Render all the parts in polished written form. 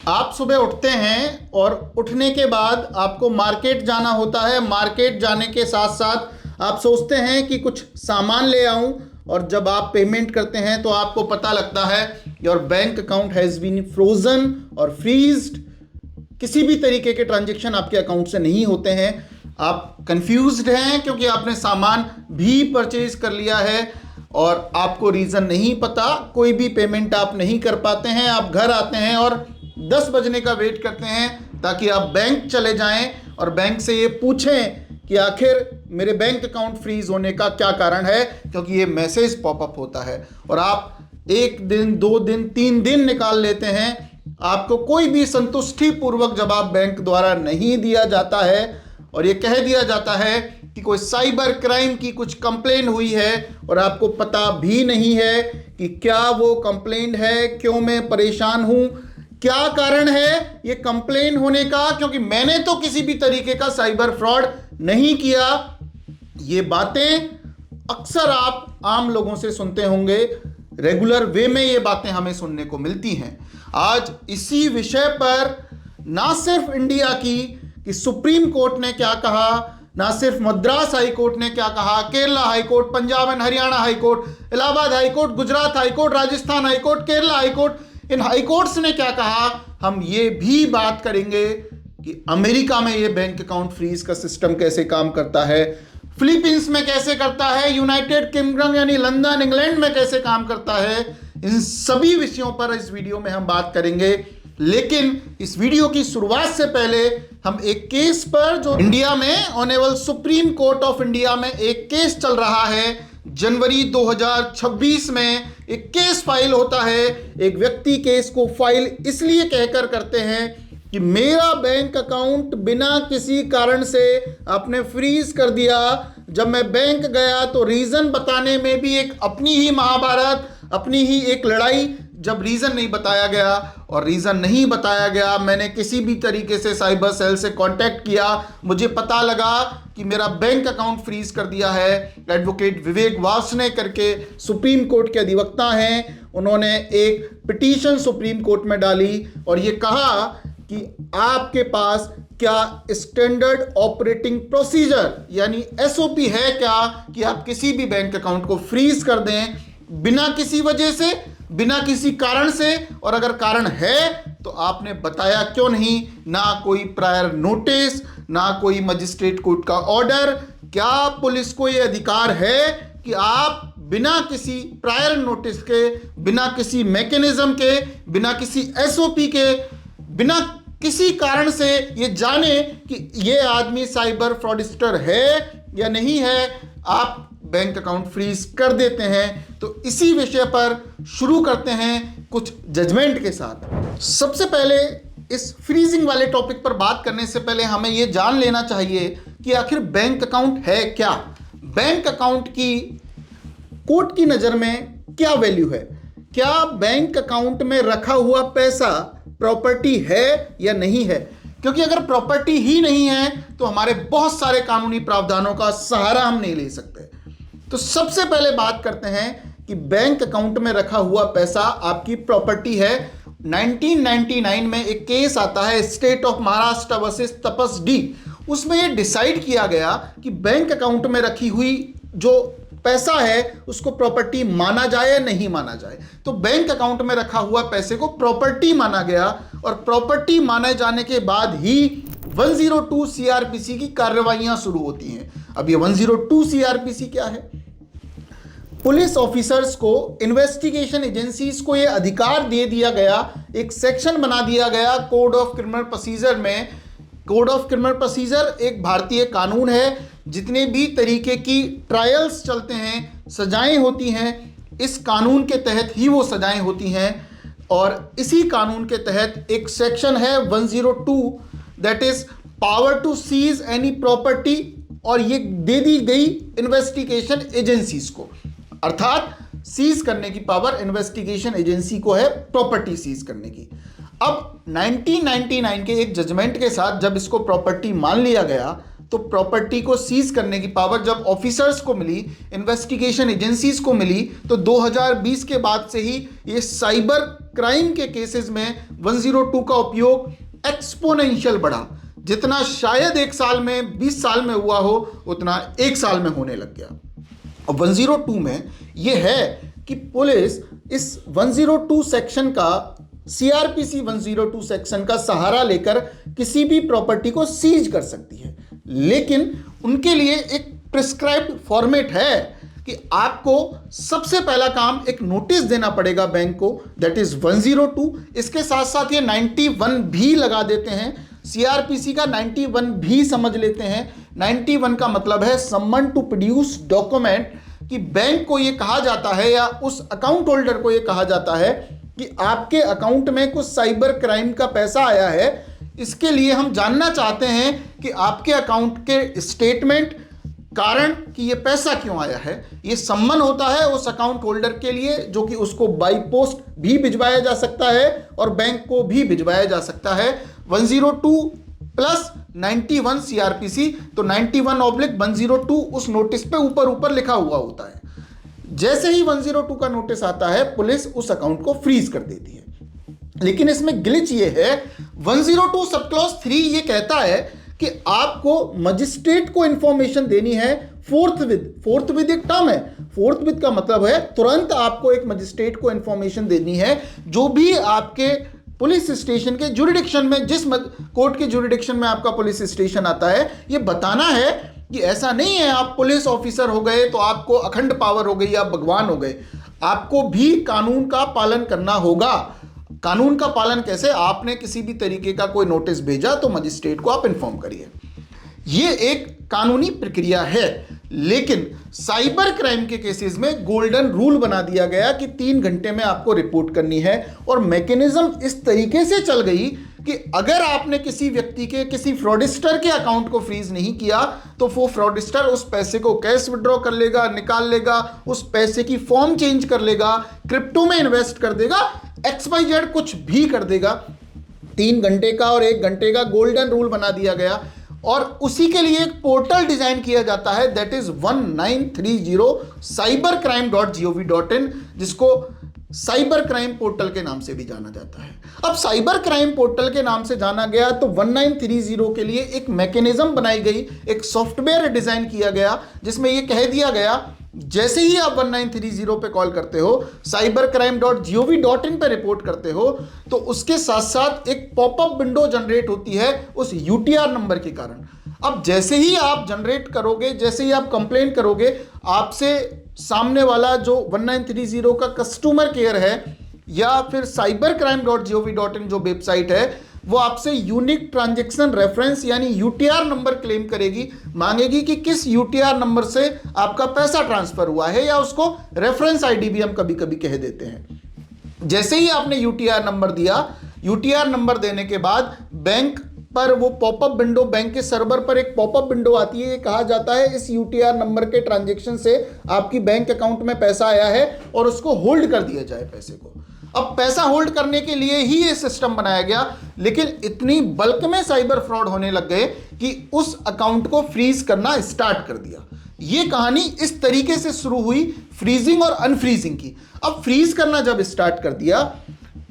आप सुबह उठते हैं और उठने के बाद आपको मार्केट जाना होता है। मार्केट जाने के साथ साथ आप सोचते हैं कि कुछ सामान ले आऊं, और जब आप पेमेंट करते हैं तो आपको पता लगता है your bank account has been frozen और फ्रीज्ड। किसी भी तरीके के ट्रांजैक्शन आपके अकाउंट से नहीं होते हैं। आप कंफ्यूज्ड हैं क्योंकि आपने सामान भी परचेज कर लिया है और आपको रीज़न नहीं पता। कोई भी पेमेंट आप नहीं कर पाते हैं। आप घर आते हैं और 10 बजने का वेट करते हैं ताकि आप बैंक चले जाएं और बैंक से ये पूछें कि आखिर मेरे बैंक अकाउंट फ्रीज होने का क्या कारण है, क्योंकि ये मैसेज पॉपअप होता है। और आप 1 दिन 2 दिन 3 दिन निकाल लेते हैं, आपको कोई भी संतुष्टि पूर्वक जवाब बैंक द्वारा नहीं दिया जाता है और ये कह दिया जाता है कि कोई साइबर क्राइम की कुछ कंप्लेन हुई है और आपको पता भी नहीं है कि क्या वो कंप्लेन है, क्यों मैं परेशान हूं, क्या कारण है ये कंप्लेन होने का, क्योंकि मैंने तो किसी भी तरीके का साइबर फ्रॉड नहीं किया। ये बातें अक्सर आप आम लोगों से सुनते होंगे। रेगुलर वे में ये बातें हमें सुनने को मिलती हैं। आज इसी विषय पर ना सिर्फ इंडिया की कि सुप्रीम कोर्ट ने क्या कहा, ना सिर्फ मद्रास हाई कोर्ट ने क्या कहा, Kerala high court, Punjab and Haryana high court, Allahabad high court, Gujarat high court, Rajasthan high court, Kerala high court, in high courts ने क्या कहा, हम ये भी बात करेंगे कि अमेरिका में ये बैंक अकाउंट फ्रीज का सिस्टम कैसे काम करता है, फिलीपींस में कैसे करता है, यूनाइटेड किंगडम यानी लंदन इंग्लैंड में कैसे काम करता है। इन सभी विषयों पर इस वीडियो में हम बात करेंगे। लेकिन इस वीडियो की शुरुआत से पहले हम एक केस पर, जो इंडिया में honourable supreme court of India में एक केस चल रहा है, जनवरी 2026 में एक केस फाइल होता है। एक व्यक्ति केस को फाइल इसलिए कहकर करते हैं कि मेरा बैंक अकाउंट बिना किसी कारण से आपने फ्रीज कर दिया। जब मैं बैंक गया तो रीजन बताने में भी एक अपनी ही महाभारत, अपनी ही एक लड़ाई। जब रीजन नहीं बताया गया और रीजन नहीं बताया गया, मैंने किसी भी तरीके से साइबर सेल से कांटेक्ट किया, मुझे पता लगा कि मेरा बैंक अकाउंट फ्रीज कर दिया है। एडवोकेट विवेक वार्ष्णेय करके सुप्रीम कोर्ट के अधिवक्ता हैं, उन्होंने एक पिटीशन सुप्रीम कोर्ट में डाली और ये कहा कि आपके पास क्या स्टैंडर्ड ऑपरेटिंग प्रोसीजर यानी एसओपी है क्या कि आप किसी भी बैंक अकाउंट को फ्रीज कर दें बिना किसी वजह से, बिना किसी कारण से, और अगर कारण है तो आपने बताया क्यों नहीं। ना कोई प्रायर नोटिस, ना कोई मजिस्ट्रेट कोर्ट का ऑर्डर। क्या पुलिस को यह अधिकार है कि आप बिना किसी प्रायर नोटिस के, बिना किसी मैकेनिज्म के, बिना किसी एसओपी के, बिना किसी कारण से ये जाने कि ये आदमी साइबर फ्रॉडस्टर है या नहीं है, आप बैंक अकाउंट फ्रीज कर देते हैं। तो इसी विषय पर शुरू करते हैं कुछ जजमेंट के साथ। सबसे पहले इस फ्रीजिंग वाले टॉपिक पर बात करने से पहले हमें यह जान लेना चाहिए कि आखिर बैंक अकाउंट है क्या। बैंक अकाउंट की कोर्ट की नज़र में क्या वैल्यू है? क्या बैंक अकाउंट में रखा हुआ पैसा प्रॉपर्टी है या नहीं है? क्योंकि अगर प्रॉपर्टी ही नहीं है तो हमारे बहुत सारे कानूनी प्रावधानों का सहारा हम नहीं ले सकते। तो सबसे पहले बात करते हैं कि बैंक अकाउंट में रखा हुआ पैसा आपकी प्रॉपर्टी है। 1999 में एक केस आता है, state of Maharashtra versus Tapas D. उसमें यह डिसाइड किया गया कि बैंक अकाउंट में रखी हुई जो पैसा है उसको प्रॉपर्टी माना जाए या नहीं माना जाए। तो बैंक अकाउंट में रखा हुआ पैसे को प्रॉपर्टी माना गया और प्रॉपर्टी माने जाने के बाद ही 102 सीआरपीसी की कार्रवाइयां शुरू होती हैं। अब ये 102 सीआरपीसी क्या है? पुलिस ऑफिसर्स को, इन्वेस्टिगेशन एजेंसीज को यह अधिकार दे दिया गया, एक सेक्शन बना दिया गया कोड ऑफ क्रिमिनल प्रोसीजर में। कोड ऑफ क्रिमिनल प्रोसीजर एक भारतीय कानून है। जितने भी तरीके की ट्रायल्स चलते हैं, सजाएं होती हैं, इस कानून के तहत ही वो सजाएं होती हैं। और इसी कानून के तहत एक सेक्शन है 102, that is power to seize any property, और ये दे दी गई इन्वेस्टिगेशन एजेंसीज को। अर्थात सीज करने की पावर इन्वेस्टिगेशन एजेंसी को है, प्रॉपर्टी सीज करने की। अब 1999 के एक जजमेंट के साथ जब इसको प्रॉपर्टी मान लिया गया तो प्रॉपर्टी को सीज करने की पावर जब ऑफिसर्स को मिली, इन्वेस्टिगेशन एजेंसीज को मिली, तो 2020 के बाद से ही ये साइबर क्राइम के केसेस में 102 का उपयोग एक्सपोनेंशियल बढ़ा। जितना शायद एक साल में 20 साल में हुआ हो उतना एक साल में होने लग गया। और 102 में यह है कि पुलिस इस 102 सेक्शन का, सीआरपीसी 102 सेक्शन का सहारा लेकर किसी भी प्रॉपर्टी को सीज कर सकती है, लेकिन उनके लिए एक प्रिस्क्राइब्ड फॉर्मेट है कि आपको सबसे पहला काम एक नोटिस देना पड़ेगा बैंक को, दैट इज 102। इसके साथ साथ ये 91 भी लगा देते हैं। सीआरपीसी का 91 भी समझ लेते हैं। 91 का मतलब है समन टू प्रोड्यूस डॉक्यूमेंट, कि बैंक को ये कहा जाता है या उस अकाउंट होल्डर को ये कहा जाता है कि आपके अकाउंट में कुछ साइबर क्राइम का पैसा आया है, इसके लिए हम जानना चाहते हैं कि आपके अकाउंट के स्टेटमेंट, कारण कि ये पैसा क्यों आया है। ये सम्मन होता है उस अकाउंट होल्डर के लिए, जो कि उसको बाई पोस्ट भी भिजवाया जा सकता है और बैंक को भी भिजवाया जा सकता है। 102 प्लस 91 सीआरपीसी, तो 91/102 उस नोटिस पे ऊपर ऊपर लिखा हुआ होता है। जैसे ही 102 का नोटिस आता है, पुलिस उस अकाउंट को फ्रीज कर देती है। लेकिन इसमें ग्लिच ये है, 102 सब क्लॉज 3 ये कहता है कि आपको मजिस्ट्रेट को इंफॉर्मेशन देनी है फोर्थ विद एक टर्म है। फोर्थ विद का मतलब है तुरंत आपको एक मजिस्ट्रेट को इंफॉर्मेशन देनी है, जो भी आपके पुलिस स्टेशन के जुरिडिक्शन में, जिस कोर्ट के जुरिडिक्शन में आपका पुलिस स्टेशन आता है, ये बताना है कि ऐसा नहीं है आप पुलिस ऑफिसर हो गए तो आपको अखंड पावर हो गई, आप भगवान हो गए। आपको भी कानून का पालन करना होगा। कानून का पालन कैसे? आपने किसी भी तरीके का कोई नोटिस भेजा तो मजिस्ट्रेट को आप इन्फॉर्म करिए। ये एक कानूनी प्रक्रिया है। लेकिन साइबर क्राइम के केसेस में गोल्डन रूल बना दिया गया कि 3 घंटे में आपको रिपोर्ट करनी है, और मैकेनिज्म इस तरीके से चल गई कि अगर आपने किसी व्यक्ति के, किसी फ्रॉडिस्टर के अकाउंट को फ्रीज नहीं किया तो वो फ्रॉडिस्टर उस पैसे को कैश विड्रॉ कर लेगा, निकाल लेगा, उस पैसे की फॉर्म चेंज कर लेगा, क्रिप्टो में इन्वेस्ट कर देगा, XYZ कुछ भी कर देगा। 3 घंटे का और 1 घंटे का गोल्डन रूल बना दिया गया, और उसी के लिए एक पोर्टल डिजाइन किया जाता है, दैट इज 1930 cybercrime.gov.in, जिसको साइबर क्राइम पोर्टल के नाम से भी जाना जाता है। अब साइबर क्राइम पोर्टल के नाम से जाना गया तो 1930 के लिए एक मैकेनिज्म बनाई गई, एक सॉफ्टवेयर डिजाइन किया गया, जिसमें यह कह दिया गया जैसे ही आप 1930 पे कॉल करते हो, cybercrime.gov.in पे रिपोर्ट करते हो, तो उसके साथ साथ एक पॉपअप विंडो जनरेट होती है उस UTR नंबर के कारण। अब जैसे ही आप जनरेट करोगे, जैसे ही आप कंप्लेन करोगे, आपसे सामने वाला जो 1930 का कस्टमर केयर है या फिर cybercrime.gov.in जो वेबसाइट है, वो आपसे यूनिक ट्रांजैक्शन रेफरेंस यानी UTR नंबर क्लेम करेगी, मांगेगी कि किस UTR नंबर से आपका पैसा ट्रांसफर हुआ है, या उसको रेफरेंस आईडी भी हम कभी कभी कह देते हैं। जैसे ही आपने UTR नंबर दिया, UTR नंबर देने के बाद बैंक पर वो पॉपअप विंडो, बैंक के सर्वर पर एक पॉपअप विंडो आती है। ये कहा जाता है इस UTR नंबर के ट्रांजैक्शन से आपकी बैंक अकाउंट में पैसा आया है और उसको होल्ड कर दिया जाए पैसे को। अब पैसा होल्ड करने के लिए ही ये सिस्टम बनाया गया, लेकिन इतनी बल्क में साइबर फ्रॉड होने लग गए कि उस अकाउंट को फ्रीज करना स्टार्ट कर दिया। ये कहानी इस तरीके से शुरू हुई, फ्रीजिंग और अनफ्रीजिंग की। अब फ्रीज करना जब स्टार्ट कर दिया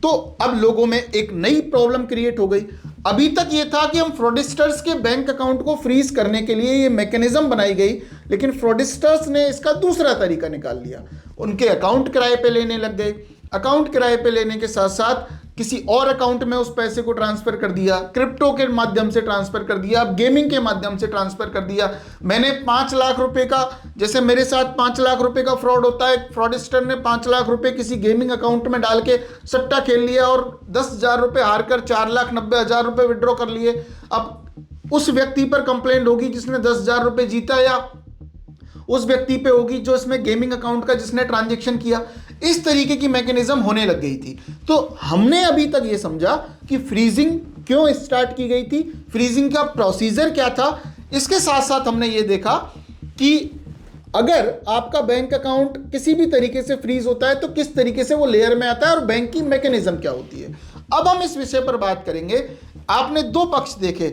तो अब लोगों में एक नई प्रॉब्लम क्रिएट हो गई। अभी तक ये था कि हम फ्रॉडिस्टर्स के बैंक अकाउंट को फ्रीज करने के लिए ये मैकेनिज्म बनाई गई, लेकिन फ्रॉडिस्टर्स ने इसका दूसरा तरीका निकाल लिया। उनके अकाउंट किराए पे लेने लग गए। अकाउंट किराए पे लेने के साथ साथ किसी और अकाउंट में उस पैसे को ट्रांसफर कर दिया, क्रिप्टो के माध्यम से ट्रांसफर कर दिया, गेमिंग के माध्यम से ट्रांसफर कर दिया। मैंने 5 लाख रुपए का, जैसे मेरे साथ 5 लाख रुपए का फ्रॉड होता है, फ्रॉडिस्टर ने 5 लाख रुपए किसी गेमिंग अकाउंट में डाल के सट्टा खेल लिया और 10,000 रुपए हार कर 4,90,000 रुपए विड्रॉ कर लिए। अब उस व्यक्ति पर कंप्लेंट होगी जिसने 10,000 रुपए जीता, या उस व्यक्ति पे होगी जो इसमें गेमिंग अकाउंट का जिसने ट्रांजैक्शन किया। इस तरीके की मैकेनिज्म होने लग गई थी। तो हमने अभी तक ये समझा कि फ्रीजिंग क्यों स्टार्ट की गई थी, फ्रीजिंग का प्रोसीजर क्या था। इसके साथ साथ हमने ये देखा कि अगर आपका बैंक अकाउंट किसी भी तरीके से फ्रीज होता है तो किस तरीके से वो लेयर में आता है और बैंक की मैकेनिज्म क्या होती है। अब हम इस विषय पर बात करेंगे। आपने 2 पक्ष देखे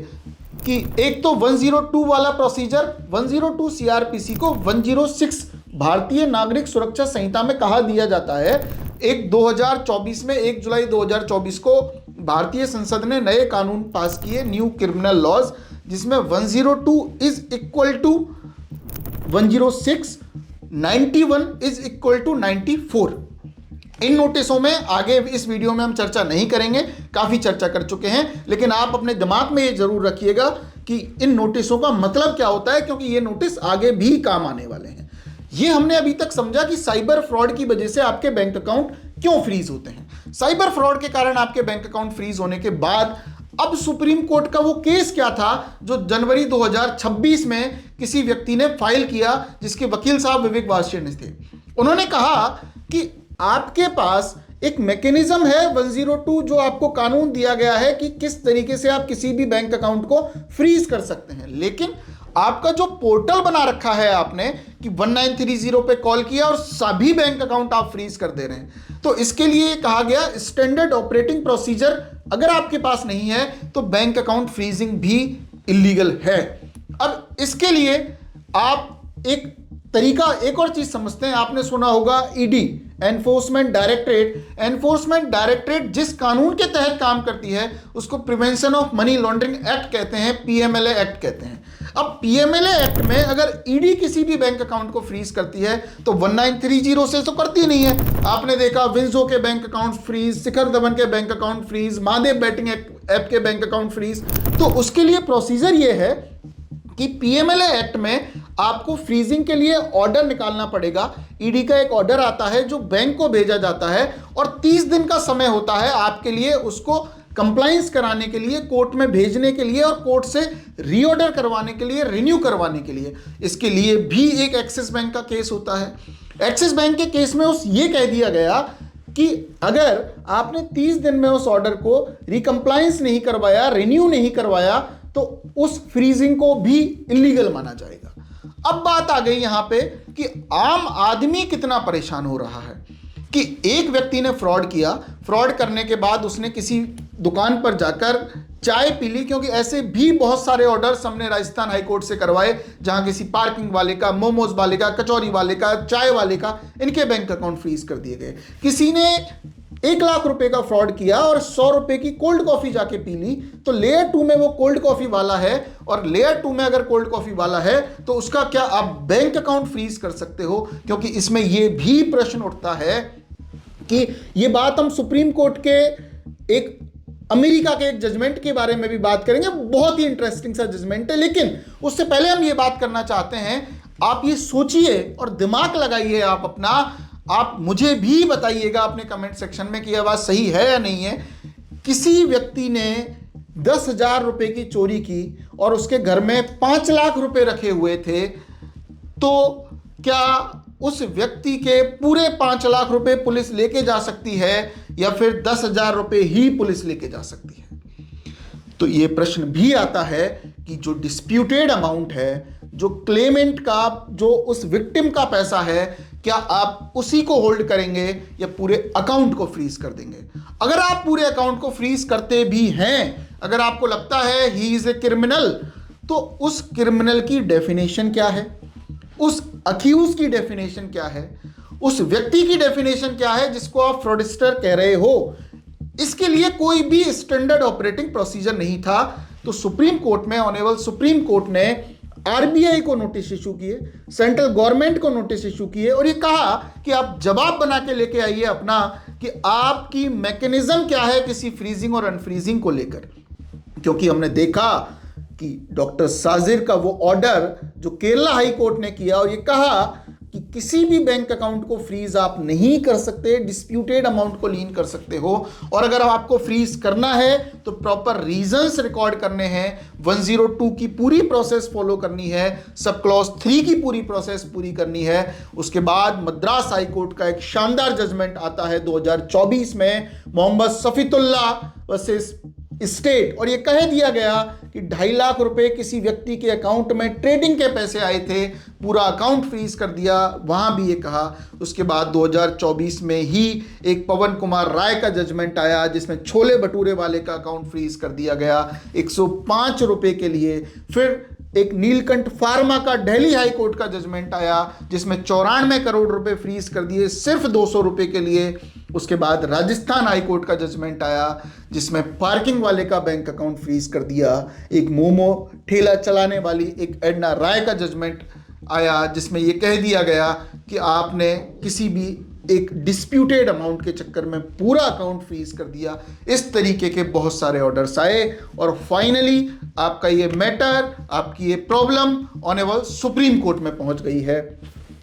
कि एक तो 102 वाला प्रोसीजर, 102 सीआरपीसी को 106 भारतीय नागरिक सुरक्षा संहिता में कहा दिया जाता है। एक 2024 में 1 जुलाई 2024 को भारतीय संसद ने नए कानून पास किए, न्यू क्रिमिनल लॉज, जिसमें 102 is equal to 106, 91 is equal to 94। इन नोटिसों में आगे इस वीडियो में हम चर्चा नहीं करेंगे, काफी चर्चा कर चुके हैं, लेकिन आप अपने दिमाग में ये जरूर रखिएगा कि इन नोटिसों का मतलब क्या होता है, क्योंकि ये नोटिस आगे भी काम आने वाले हैं। ये हमने अभी तक समझा कि साइबर फ्रॉड की वजह से आपके बैंक अकाउंट क्यों फ्रीज होते हैं। साइबर फ्रॉड के कारण आपके बैंक अकाउंट फ्रीज होने के बाद अब सुप्रीम कोर्ट का वो केस क्या था जो जनवरी 2026 में किसी व्यक्ति ने फाइल किया, जिसके वकील साहब विवेक वार्ष्णेय थे। उन्होंने कहा कि आपके पास एक मैकेनिज्म है 102 जो आपको कानून दिया गया है कि किस तरीके से आप किसी भी बैंक अकाउंट को फ्रीज कर सकते हैं, लेकिन आपका जो पोर्टल बना रखा है आपने कि 1930 पे कॉल किया और सभी बैंक अकाउंट आप फ्रीज कर दे रहे हैं। तो इसके लिए कहा गया स्टैंडर्ड ऑपरेटिंग प्रोसीजर अगर आपके पास नहीं है तो बैंक अकाउंट फ्रीजिंग भी इलीगल है। अब इसके लिए आप एक तरीका, एक और चीज समझते हैं। आपने सुना होगा ED, enforcement directorate. Enforcement directorate जिस कानून के तहत काम करती है उसको prevention of money laundering act कहते हैं, पीएमएलए एक्ट कहते हैं। अब पीएमएलए एक्ट में अगर ईडी किसी भी बैंक अकाउंट को फ्रीज करती है तो 1930 से तो करती नहीं है। आपने देखा विंजो के bank account freeze, Shikhar Dhawan के bank account freeze, Mahadev betting app के बैंक अकाउंट फ्रीज। तो उसके लिए प्रोसीजर ये है कि पीएमएलए एक्ट में आपको फ्रीजिंग के लिए ऑर्डर निकालना पड़ेगा। ईडी का एक ऑर्डर आता है जो बैंक को भेजा जाता है और 30 दिन का समय होता है आपके लिए उसको कंप्लाइंस कराने के लिए, कोर्ट में भेजने के लिए और कोर्ट से रीऑर्डर करवाने के लिए, रिन्यू करवाने के लिए। इसके लिए भी एक एक्सिस बैंक का केस होता है। एक्सिस बैंक के केस में उस ये कह दिया गया कि अगर आपने 30 दिन में उस ऑर्डर को रिकंप्लाइंस नहीं करवाया, रिन्यू नहीं करवाया, तो उस फ्रीजिंग को भी इलीगल माना जाएगा। अब बात आ गई यहां पे कि आम आदमी कितना परेशान हो रहा है कि एक व्यक्ति ने फ्रॉड किया, फ्रॉड करने के बाद उसने किसी दुकान पर जाकर चाय पी ली, क्योंकि ऐसे भी बहुत सारे ऑर्डर्स हमने राजस्थान हाईकोर्ट से करवाए जहां किसी पार्किंग वाले का, मोमोज वाले का, कचौरी वाले का, चाय वाले का, इनके बैंक अकाउंट फ्रीज कर दिए गए। किसी ने 1 लाख रुपए का फ्रॉड किया और 100 रुपए की कोल्ड कॉफी जाके पी ली, तो लेयर 2 में वो कोल्ड कॉफी वाला है और लेयर 2 में अगर कोल्ड कॉफी वाला है तो उसका क्या आप बैंक अकाउंट फ्रीज कर सकते हो? क्योंकि इसमें ये भी प्रश्न उठता है कि ये बात हम सुप्रीम कोर्ट के एक अमेरिका के एक जजमेंट के बारे में भी बात करेंगे, बहुत ही इंटरेस्टिंग सा जजमेंट है। लेकिन उससे पहले हम ये बात करना चाहते हैं, आप ये सोचिए और दिमाग लगाइए आप अपना, आप मुझे भी बताइएगा अपने कमेंट सेक्शन में कि यह बात सही है या नहीं है। किसी व्यक्ति ने 10,000 रुपए की चोरी की और उसके घर में 5 लाख रुपए रखे हुए थे, तो क्या उस व्यक्ति के पूरे 5 लाख रुपए पुलिस लेके जा सकती है या फिर 10,000 रुपए ही पुलिस लेके जा सकती है? तो ये प्रश्न भी आता है कि जो डिस्प्यूटेड अमाउंट है, जो क्लेमेंट का, जो उस विक्टिम का पैसा है, क्या आप उसी को होल्ड करेंगे या पूरे अकाउंट को फ्रीज कर देंगे? अगर आप पूरे अकाउंट को फ्रीज करते भी हैं, अगर आपको लगता है ही इज ए क्रिमिनल, तो उस क्रिमिनल की डेफिनेशन क्या है, उस अक्यूज की डेफिनेशन क्या है, उस व्यक्ति की डेफिनेशन क्या है जिसको आप फ्रॉडस्टर कह रहे हो? इसके लिए कोई भी स्टैंडर्ड ऑपरेटिंग प्रोसीजर नहीं था। तो सुप्रीम कोर्ट में, ऑनरेबल सुप्रीम कोर्ट ने आरबीआई को नोटिस इशू किए, सेंट्रल गवर्नमेंट को नोटिस इशू किए और ये कहा कि आप जवाब बना के लेके आइए अपना कि आपकी मैकेनिज्म क्या है किसी फ्रीजिंग और अनफ्रीजिंग को लेकर। क्योंकि हमने देखा कि डॉक्टर साजिर का वो ऑर्डर जो केरला हाई कोर्ट ने किया और ये कहा कि किसी भी बैंक अकाउंट को फ्रीज आप नहीं कर सकते, डिस्प्यूटेड अमाउंट को लीन कर सकते हो, और अगर आपको फ्रीज करना है तो प्रॉपर रीजंस रिकॉर्ड करने हैं, 102 की पूरी प्रोसेस फॉलो करनी है, सब क्लॉज 3 की पूरी प्रोसेस पूरी करनी है। उसके बाद मद्रास हाई कोर्ट का एक शानदार जजमेंट आता है 2024 में, मोहम्मद सफीतुल्लाह वर्सेस स्टेट, और ये कह दिया गया कि 2.5 लाख रुपए किसी व्यक्ति के अकाउंट में ट्रेडिंग के पैसे आए थे, पूरा अकाउंट फ्रीज कर दिया, वहां भी ये कहा। उसके बाद 2024 में ही एक पवन कुमार राय का जजमेंट आया जिसमें छोले भटूरे वाले का अकाउंट फ्रीज कर दिया गया 105 रुपए के लिए। फिर एक नीलकंठ फार्मा का दिल्ली हाई कोर्ट का जजमेंट आया जिसमें 94 करोड़ रुपए फ्रीज कर दिए सिर्फ 200 रुपए के लिए। उसके बाद राजस्थान हाई कोर्ट का जजमेंट आया जिसमें पार्किंग वाले का बैंक अकाउंट फ्रीज कर दिया। एक मोमो ठेला चलाने वाली एक एडना राय का जजमेंट आया जिसमें यह कह दिया गया कि आपने किसी भी एक डिस्प्यूटेड अमाउंट के चक्कर में पूरा अकाउंट फ्रीज कर दिया। इस तरीके के बहुत सारे ऑर्डर्स आए और फाइनली आपका ये मैटर, आपकी ये प्रॉब्लम ऑनेबल सुप्रीम कोर्ट में पहुंच गई है,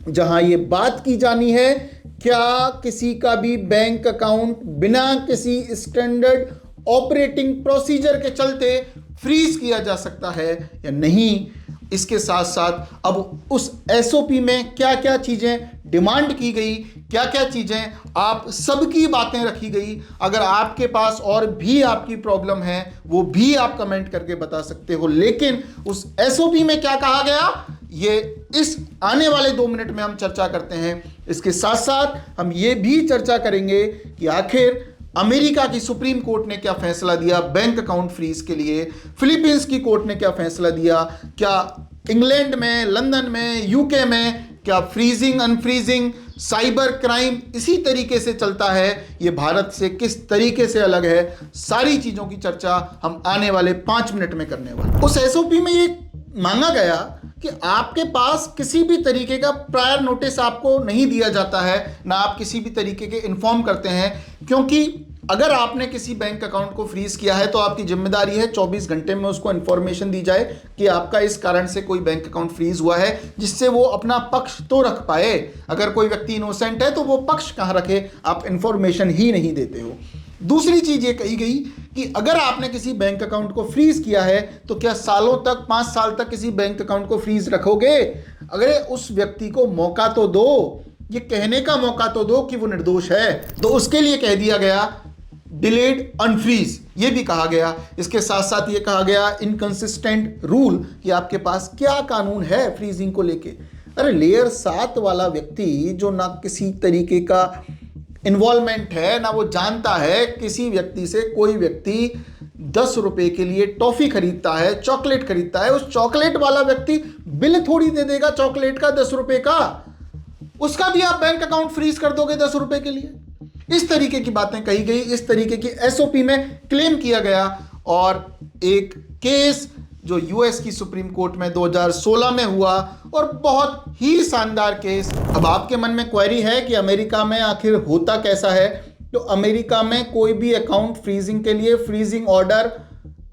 जहां ये बात की जानी है क्या किसी का भी बैंक अकाउंट बिना किसी स्टैंडर्ड ऑपरेटिंग प्रोसीजर के चलते फ्रीज किया जा सकता है या नहीं। इसके साथ साथ अब उस एसओपी में क्या क्या चीजें डिमांड की गई, क्या क्या चीजें आप सबकी बातें रखी गई। अगर आपके पास और भी आपकी प्रॉब्लम है वो भी आप कमेंट करके बता सकते हो, लेकिन उस एसओपी में क्या कहा गया ये इस आने वाले 2 मिनट में हम चर्चा करते हैं। इसके साथ साथ हम ये भी चर्चा करेंगे कि आखिर अमेरिका की सुप्रीम कोर्ट ने क्या फैसला दिया बैंक अकाउंट फ्रीज के लिए, फिलीपींस की कोर्ट ने क्या फैसला दिया, क्या इंग्लैंड में, लंदन में, यूके में क्या फ्रीजिंग अनफ्रीजिंग साइबर क्राइम इसी तरीके से चलता है, ये भारत से किस तरीके से अलग है। सारी चीजों की चर्चा हम आने वाले 5 मिनट में करने वाले। उस एसओपी में ये मांगा गया कि आपके पास किसी भी तरीके का प्रायर नोटिस आपको नहीं दिया जाता है, ना आप किसी भी तरीके के इन्फॉर्म करते हैं, क्योंकि अगर आपने किसी बैंक अकाउंट को फ्रीज किया है तो आपकी जिम्मेदारी है 24 घंटे में उसको इन्फॉर्मेशन दी जाए कि आपका इस कारण से कोई बैंक अकाउंट फ्रीज हुआ है, जिससे वो अपना पक्ष तो रख पाए। अगर कोई व्यक्ति इनोसेंट है तो वो पक्ष कहाँ रखे, आप इन्फॉर्मेशन ही नहीं देते हो। दूसरी चीज ये कही गई कि अगर आपने किसी बैंक अकाउंट को फ्रीज किया है तो क्या सालों तक, 5 साल तक किसी बैंक अकाउंट को फ्रीज रखोगे? अगर उस व्यक्ति को मौका तो दो, ये कहने का मौका तो दो कि वो निर्दोष है। तो उसके लिए कह दिया गया डिलेड अनफ्रीज, ये भी कहा गया। इसके साथ साथ ये कहा गया इनकंसिस्टेंट रूल कि आपके पास क्या कानून है फ्रीजिंग को लेके। अरे लेयर 7 वाला व्यक्ति जो ना किसी तरीके का इन्वॉल्वमेंट है, ना वो जानता है किसी व्यक्ति से, कोई व्यक्ति 10 रुपए के लिए टॉफी खरीदता है, चॉकलेट खरीदता है, उस चॉकलेट वाला व्यक्ति बिल थोड़ी दे देगा चॉकलेट का 10 रुपए का, उसका भी आप बैंक अकाउंट फ्रीज कर दोगे 10 रुपए के लिए। इस तरीके की बातें कही गई, इस तरीके की एसओपी में क्लेम किया गया। और एक केस जो यूएस की सुप्रीम कोर्ट में 2016 में हुआ और बहुत ही शानदार केस। अब आपके मन में क्वेरी है कि अमेरिका में आखिर होता कैसा है। तो अमेरिका में कोई भी अकाउंट फ्रीजिंग के लिए फ्रीजिंग ऑर्डर,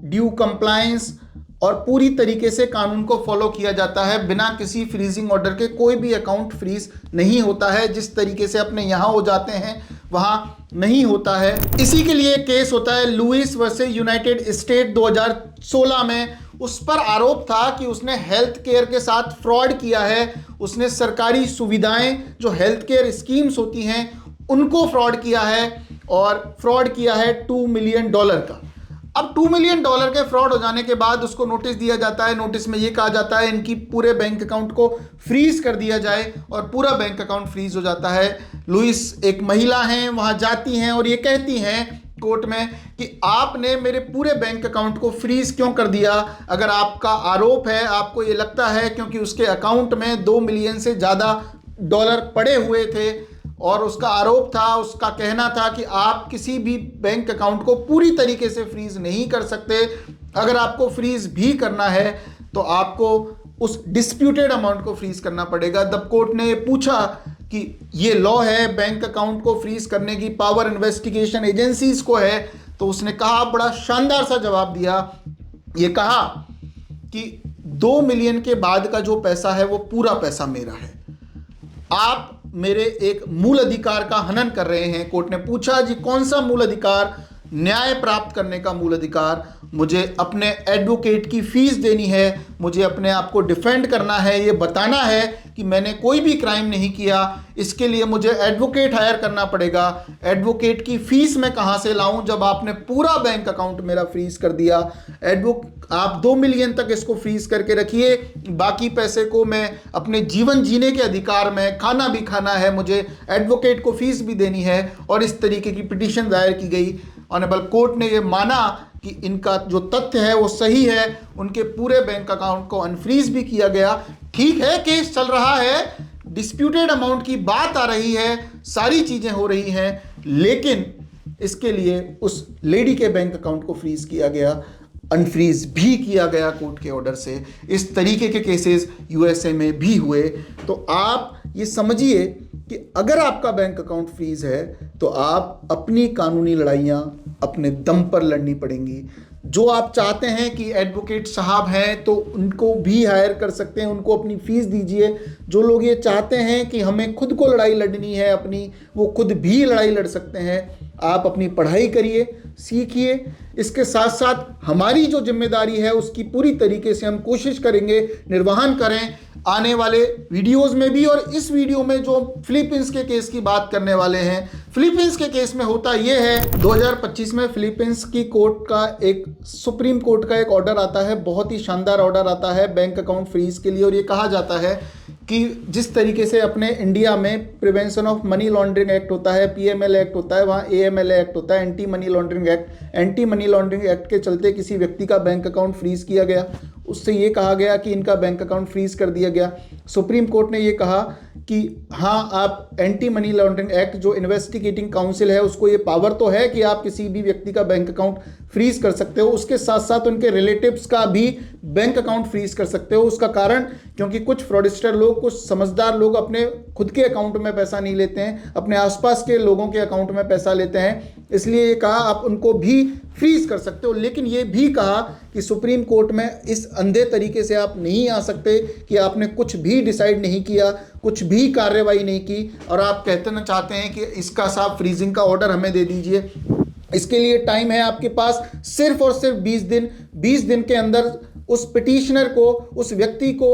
ड्यू कंप्लायंस और पूरी तरीके से कानून को फॉलो किया जाता है। बिना किसी फ्रीजिंग ऑर्डर के कोई भी अकाउंट फ्रीज नहीं होता है। जिस तरीके से अपने यहाँ हो जाते हैं वहां नहीं होता है। इसी के लिए केस होता है लुइस वर्सेस यूनाइटेड स्टेट 2016 में। उस पर आरोप था कि उसने हेल्थ केयर के साथ फ्रॉड किया है, उसने सरकारी सुविधाएं जो हेल्थ केयर स्कीम्स होती हैं उनको फ्रॉड किया है, और फ्रॉड किया है $2 मिलियन का। अब $2 मिलियन के फ्रॉड हो जाने के बाद उसको नोटिस दिया जाता है। नोटिस में ये कहा जाता है इनकी पूरे बैंक अकाउंट को फ्रीज कर दिया जाए, और पूरा बैंक अकाउंट फ्रीज हो जाता है। लुइस एक महिला हैं, वहां जाती हैं और ये कहती हैं कोर्ट में कि आपने मेरे पूरे बैंक अकाउंट को फ्रीज क्यों कर दिया। अगर आपका आरोप है, आपको ये लगता है क्योंकि उसके अकाउंट में $2 मिलियन से ज़्यादा डॉलर पड़े हुए थे, और उसका आरोप था, उसका कहना था कि आप किसी भी बैंक अकाउंट को पूरी तरीके से फ्रीज नहीं कर सकते। अगर आपको फ्रीज भी करना है तो आपको उस डिस्प्यूटेड अमाउंट को फ्रीज करना पड़ेगा। द कोर्ट ने पूछा कि ये लॉ है, बैंक अकाउंट को फ्रीज करने की पावर इन्वेस्टिगेशन एजेंसीज को है। तो उसने कहा, बड़ा शानदार सा जवाब दिया, ये कहा कि 2 मिलियन के बाद का जो पैसा है वो पूरा पैसा मेरा है। आप मेरे एक मूल अधिकार का हनन कर रहे हैं। कोर्ट ने पूछा, जी कौन सा मूल अधिकार? न्याय प्राप्त करने का मूल अधिकार। मुझे अपने एडवोकेट की फीस देनी है, मुझे अपने आप को डिफेंड करना है, ये बताना है कि मैंने कोई भी क्राइम नहीं किया। इसके लिए मुझे एडवोकेट हायर करना पड़ेगा। एडवोकेट की फीस मैं कहाँ से लाऊं जब आपने पूरा बैंक अकाउंट मेरा फ्रीज कर दिया। आप 2 मिलियन तक इसको फ्रीज करके रखिए, बाकी पैसे को मैं अपने जीवन जीने के अधिकार में, खाना भी खाना है, मुझे एडवोकेट को फीस भी देनी है। और इस तरीके की पिटीशन दायर की गई। ऑनरेबल कोर्ट ने यह माना कि इनका जो तथ्य है वो सही है, उनके पूरे बैंक अकाउंट को अनफ्रीज भी किया गया। ठीक है, केस चल रहा है, डिस्प्यूटेड अमाउंट की बात आ रही है, सारी चीजें हो रही हैं, लेकिन इसके लिए उस लेडी के बैंक अकाउंट को फ्रीज किया गया, अनफ्रीज भी किया गया कोर्ट के ऑर्डर से। इस तरीके के केसेस यूएसए में भी हुए। तो आप ये समझिए कि अगर आपका बैंक अकाउंट फ्रीज है तो आप अपनी कानूनी लड़ाइयाँ अपने दम पर लड़नी पड़ेंगी। जो आप चाहते हैं कि एडवोकेट साहब हैं तो उनको भी हायर कर सकते हैं, उनको अपनी फीस दीजिए। जो लोग ये चाहते हैं कि हमें खुद को लड़ाई लड़नी है अपनी, वो खुद भी लड़ाई लड़ सकते हैं। आप अपनी पढ़ाई करिए, सीखिए। इसके साथ साथ हमारी जो जिम्मेदारी है उसकी पूरी तरीके से हम कोशिश करेंगे निर्वहन करें आने वाले वीडियोस में भी। और इस वीडियो में जो फिलीपींस के केस की बात करने वाले हैं, फिलीपींस के केस में होता यह है 2025 में फिलीपींस की कोर्ट का एक सुप्रीम कोर्ट का एक ऑर्डर आता है, बहुत ही शानदार ऑर्डर आता है बैंक अकाउंट फ्रीज के लिए। और ये कहा जाता है कि जिस तरीके से अपने इंडिया में prevention of money laundering act होता है, पीएमएल एक्ट होता है, वहाँ एएमएल एक्ट होता है, anti money laundering act. Anti money laundering act के चलते किसी व्यक्ति का बैंक अकाउंट फ्रीज किया गया, उससे ये कहा गया कि इनका बैंक अकाउंट फ्रीज कर दिया गया। सुप्रीम कोर्ट ने ये कहा कि हाँ, आप एंटी मनी लॉन्ड्रिंग एक्ट जो इन्वेस्टिगेटिंग काउंसिल है उसको ये पावर तो है कि आप किसी भी व्यक्ति का बैंक अकाउंट फ्रीज कर सकते हो, उसके साथ साथ उनके रिलेटिव्स का भी बैंक अकाउंट फ्रीज कर सकते हो। उसका कारण क्योंकि कुछ फ्रॉडस्टर लोग, कुछ समझदार लोग अपने खुद के अकाउंट में पैसा नहीं लेते हैं, अपने आसपास के लोगों के अकाउंट में पैसा लेते हैं, इसलिए ये कहा आप उनको भी फ्रीज कर सकते हो। लेकिन ये भी कहा कि सुप्रीम कोर्ट में इस अंधे तरीके से आप नहीं आ सकते कि आपने कुछ भी डिसाइड नहीं किया, कुछ भी कार्रवाई नहीं की और आप कहते ना चाहते हैं कि इसका साफ फ्रीजिंग का ऑर्डर हमें दे दीजिए। इसके लिए टाइम है आपके पास सिर्फ और सिर्फ 20 दिन। 20 दिन के अंदर उस पिटिशनर को, उस व्यक्ति को,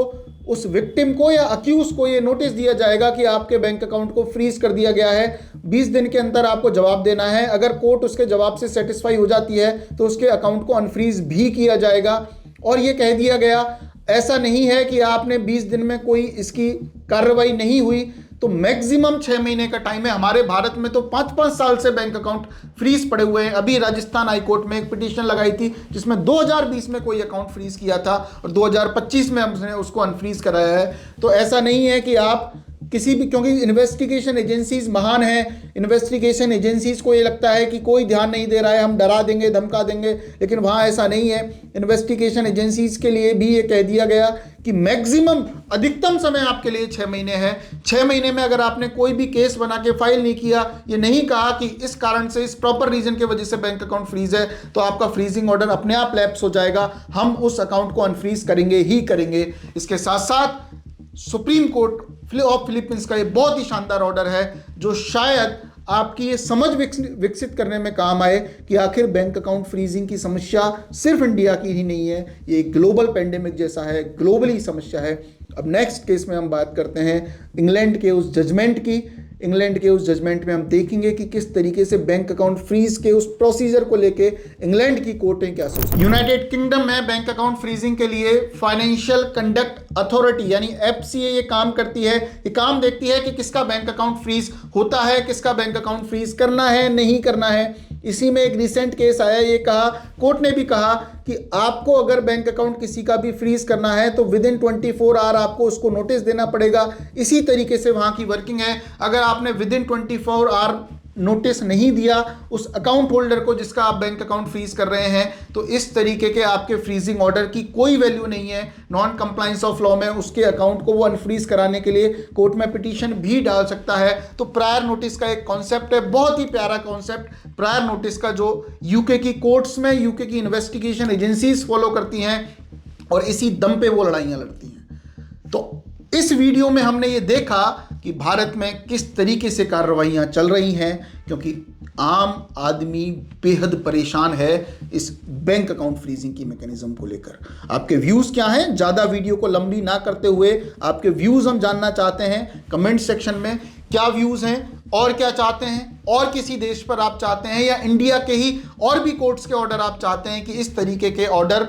उस विक्टिम को या अक्यूज को ये नोटिस दिया जाएगा कि आपके बैंक अकाउंट को फ्रीज कर दिया गया है। 20 दिन के अंदर आपको जवाब देना है। अगर कोर्ट उसके जवाब से सेटिस्फाई हो जाती है तो उसके अकाउंट को अनफ्रीज भी किया जाएगा। और ये कह दिया गया, ऐसा नहीं है कि आपने 20 दिन में कोई इसकी कार्रवाई नहीं हुई तो मैक्सिमम 6 महीने का टाइम है। हमारे भारत में तो 5-5 साल से बैंक अकाउंट फ्रीज पड़े हुए हैं। अभी राजस्थान हाई कोर्ट में एक पिटीशन लगाई थी जिसमें 2020 में कोई अकाउंट फ्रीज किया था और 2025 में हमने उसको अनफ्रीज कराया है। तो ऐसा नहीं है कि आप किसी भी, क्योंकि इन्वेस्टिगेशन एजेंसीज महान हैं, इन्वेस्टिगेशन एजेंसीज को ये लगता है कि कोई ध्यान नहीं दे रहा है, हम डरा देंगे, धमका देंगे, लेकिन वहाँ ऐसा नहीं है। इन्वेस्टिगेशन एजेंसीज के लिए भी ये कह दिया गया कि मैक्सिमम, अधिकतम समय आपके लिए 6 महीने है। 6 महीने में अगर आपने कोई भी केस बना के फाइल नहीं किया, ये नहीं कहा कि इस कारण से, इस प्रॉपर रीजन की वजह से बैंक अकाउंट फ्रीज है, तो आपका फ्रीजिंग ऑर्डर अपने आप लैप्स हो जाएगा, हम उस अकाउंट को अनफ्रीज करेंगे ही करेंगे। इसके साथ साथ सुप्रीम कोर्ट ऑफ फिलीपींस का ये बहुत ही शानदार ऑर्डर है जो शायद आपकी ये समझ विकसित करने में काम आए कि आखिर बैंक अकाउंट फ्रीजिंग की समस्या सिर्फ इंडिया की ही नहीं है, ये ग्लोबल पेंडेमिक जैसा है, ग्लोबली समस्या है। अब नेक्स्ट केस में हम बात करते हैं इंग्लैंड के उस जजमेंट की। इंग्लैंड के उस जजमेंट में हम देखेंगे कि किस तरीके से बैंक अकाउंट फ्रीज के उस प्रोसीजर को लेके इंग्लैंड की कोर्टें क्या सोचती हैं। यूनाइटेड किंगडम में बैंक अकाउंट फ्रीजिंग के लिए फाइनेंशियल कंडक्ट अथॉरिटी यानी एफसीए ये काम करती है। ये काम देखती है कि किसका बैंक अकाउंट फ्रीज होता है, किसका बैंक अकाउंट फ्रीज करना है, नहीं करना है। इसी में एक रिसेंट केस आया, ये कहा, कोर्ट ने भी कहा कि आपको अगर बैंक अकाउंट किसी का भी फ्रीज करना है तो विद इन 24 आवर आपको उसको नोटिस देना पड़ेगा। इसी तरीके से वहां की वर्किंग है। अगर आपने विद इन 24 आवर नोटिस नहीं दिया उस अकाउंट होल्डर को जिसका आप बैंक अकाउंट फ्रीज कर रहे हैं, तो इस तरीके के आपके फ्रीजिंग ऑर्डर की कोई वैल्यू नहीं है। नॉन कंप्लायंस ऑफ लॉ में उसके अकाउंट को वो अनफ्रीज कराने के लिए कोर्ट में पिटीशन भी डाल सकता है। तो प्रायर नोटिस का एक कॉन्सेप्ट है, बहुत ही प्यारा कॉन्सेप्ट प्रायर नोटिस का, जो यूके की कोर्ट्स में यूके की इन्वेस्टिगेशन एजेंसीज फॉलो करती हैं और इसी दम पे वो लड़ाइयाँ लड़ती हैं। तो इस वीडियो में हमने ये देखा कि भारत में किस तरीके से कार्रवाइयाँ चल रही हैं, क्योंकि आम आदमी बेहद परेशान है इस बैंक अकाउंट फ्रीजिंग की मैकेनिज्म को लेकर। आपके व्यूज़ क्या हैं? ज़्यादा वीडियो को लंबी ना करते हुए आपके व्यूज़ हम जानना चाहते हैं। कमेंट सेक्शन में क्या व्यूज़ हैं और क्या चाहते हैं, और किसी देश पर आप चाहते हैं या इंडिया के ही और भी कोर्ट्स के ऑर्डर आप चाहते हैं कि इस तरीके के ऑर्डर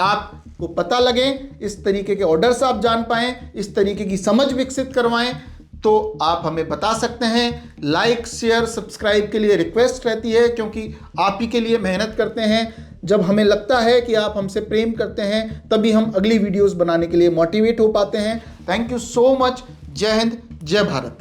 आपको पता लगे, इस तरीके के ऑर्डर्स आप जान पाएं, इस तरीके की समझ विकसित करवाएं, तो आप हमें बता सकते हैं। लाइक, शेयर, सब्सक्राइब के लिए रिक्वेस्ट रहती है, क्योंकि आप ही के लिए मेहनत करते हैं। जब हमें लगता है कि आप हमसे प्रेम करते हैं तभी हम अगली वीडियोस बनाने के लिए मोटिवेट हो पाते हैं। Thank you so much. जय हिंद, जय भारत।